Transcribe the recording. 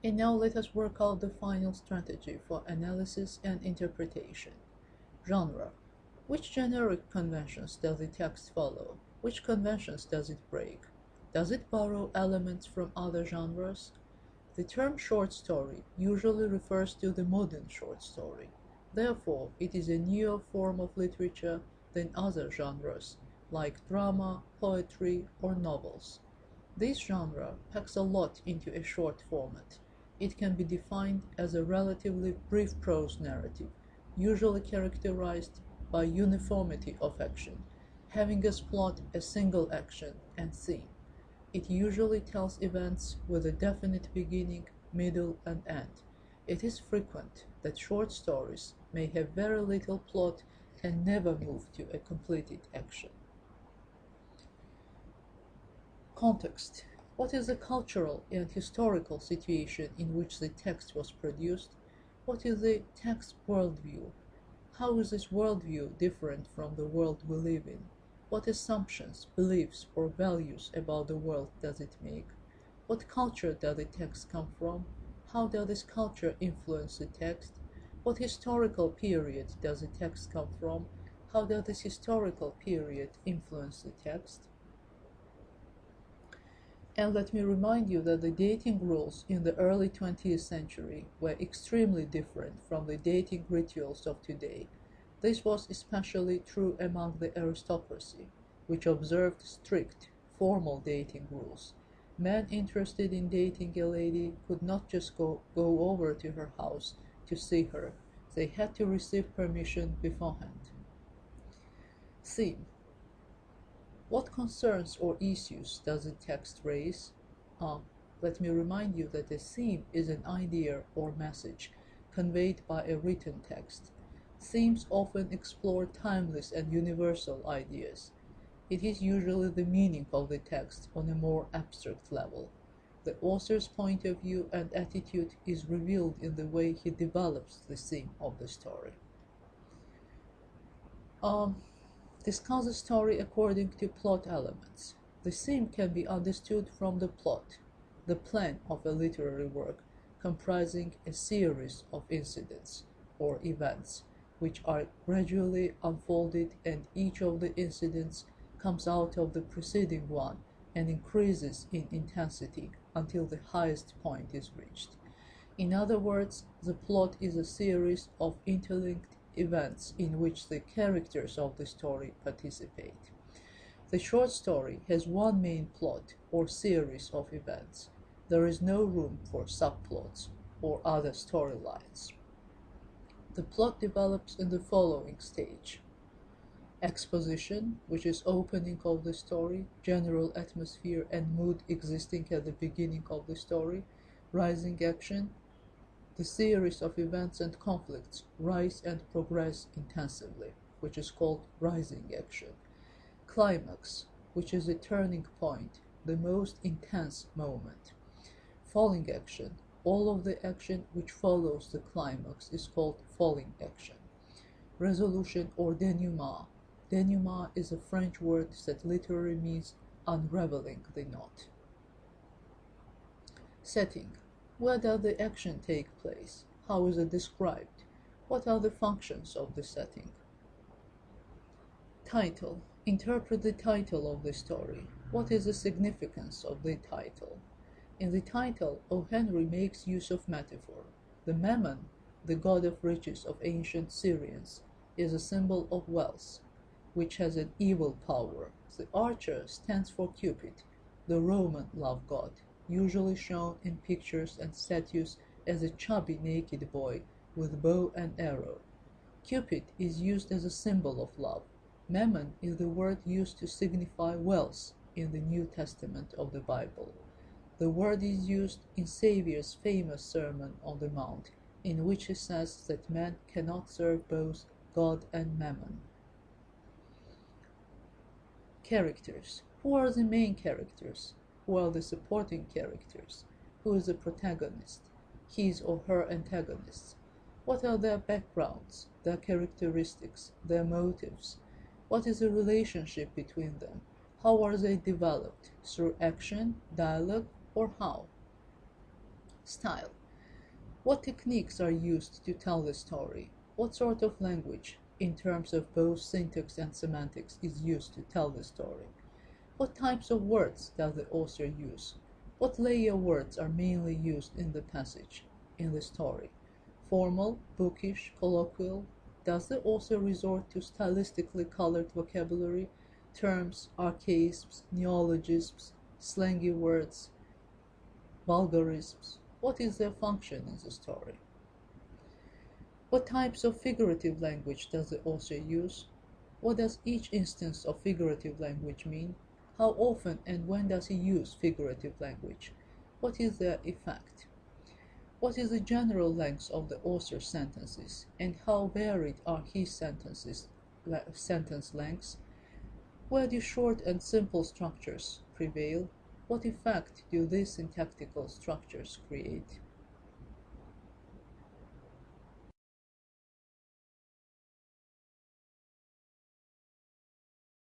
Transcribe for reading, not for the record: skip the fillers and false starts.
And now let us work out the final strategy for analysis and interpretation. Genre. Which generic conventions does the text follow? Which conventions does it break? Does it borrow elements from other genres? The term short story usually refers to the modern short story. Therefore, it is a newer form of literature than other genres, like drama, poetry, or novels. This genre packs a lot into a short format. It can be defined as a relatively brief prose narrative, usually characterized by uniformity of action, having as plot a single action and theme. It usually tells events with a definite beginning, middle, and end. It is frequent that short stories may have very little plot and never move to a completed action. Context. What is the cultural and historical situation in which the text was produced? What is the text worldview? How is this worldview different from the world we live in? What assumptions, beliefs, or values about the world does it make? What culture does the text come from? How does this culture influence the text? What historical period does the text come from? How does this historical period influence the text? And let me remind you that the dating rules in the early 20th century were extremely different from the dating rituals of today. This was especially true among the aristocracy, which observed strict, formal dating rules. Men interested in dating a lady could not just go over to her house to see her. They had to receive permission beforehand. Theme. What concerns or issues does the text raise? Let me remind you that a theme is an idea or message conveyed by a written text. Themes often explore timeless and universal ideas. It is usually the meaning of the text on a more abstract level. The author's point of view and attitude is revealed in the way he develops the theme of the story. Discuss the story according to plot elements. The theme can be understood from the plot, the plan of a literary work comprising a series of incidents or events which are gradually unfolded, and each of the incidents comes out of the preceding one and increases in intensity until the highest point is reached. In other words, the plot is a series of interlinked events in which the characters of the story participate. The short story has one main plot or series of events. There is no room for subplots or other storylines. The plot develops in the following stage: exposition, which is opening of the story, general atmosphere and mood existing at the beginning of the story; rising action, the series of events and conflicts rise and progress intensively, which is called rising action; climax, which is a turning point, the most intense moment; falling action, all of the action which follows the climax is called falling action; resolution or denouement. Denouement is a French word that literally means unraveling the knot. Setting. Where does the action take place? How is it described? What are the functions of the setting? Title. Interpret the title of the story. What is the significance of the title? In the title, O. Henry makes use of metaphor. The Mammon, the god of riches of ancient Syrians, is a symbol of wealth, which has an evil power. The archer stands for Cupid, the Roman love god, usually shown in pictures and statues as a chubby naked boy with bow and arrow. Cupid is used as a symbol of love. Mammon is the word used to signify wealth in the New Testament of the Bible. The word is used in Savior's famous Sermon on the Mount, in which he says that man cannot serve both God and mammon. Characters. Who are the main characters? Who are the supporting characters? Who is the protagonist? His or her antagonists? What are their backgrounds, their characteristics, their motives? What is the relationship between them? How are they developed? Through action, dialogue, or how? Style. What techniques are used to tell the story? What sort of language, in terms of both syntax and semantics, is used to tell the story? What types of words does the author use? What layer words are mainly used in the passage, in the story? Formal, bookish, colloquial? Does the author resort to stylistically colored vocabulary, terms, archaisms, neologisms, slangy words, vulgarisms? What is their function in the story? What types of figurative language does the author use? What does each instance of figurative language mean? How often and when does he use figurative language? What is their effect? What is the general length of the author's sentences, and how varied are his sentence lengths? Where do short and simple structures prevail? What effect do these syntactical structures create?